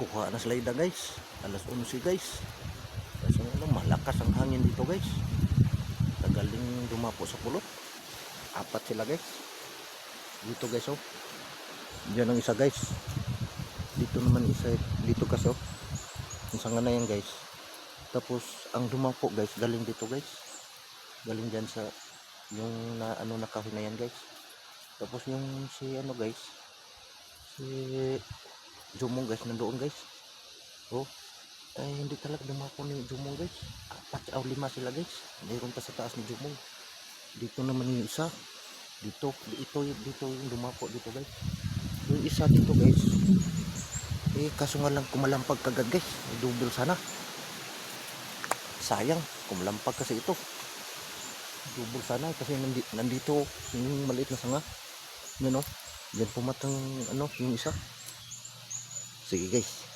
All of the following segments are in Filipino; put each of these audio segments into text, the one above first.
kuha na sila ida guys, alas 11 guys. Kasi malakas ang hangin dito guys, tagaling dumapo sa pulot. Apat sila guys dito guys. Oh, diyan ang isa guys, dito naman isa dito kasi. Oh, isang na yan guys. Tapos ang dumapo guys galing dito guys, galing dyan sa yung na ano na kahoy na yan guys. Tapos yung si ano guys, si Jumong guys nandoon guys. Oh, ay hindi talaga dumapo ni Jumong guys. Apat o 5 sila guys, mayroon pa sa taas ni Jumong. Dito naman yung isa, dito yung dumapo dito guys. Yung isa dito guys, kaso nga lang kumalampag kagad guys, double sana. Sayang kumalampag kasi ito, double sana kasi nandito yung maliit na sanga. Yan o, dyan pumatang ano yung isa. Sige guys,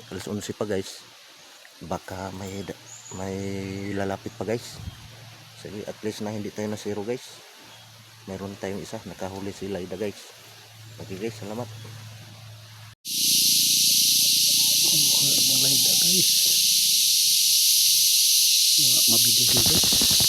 alas 11 pa guys, baka may lalapit pa guys. Sige, at least na hindi tayo na zero guys, meron tayong isa, nakahuli sila ida guys. Okay guys, salamat. Kuha mga ida guys, mabigay guys.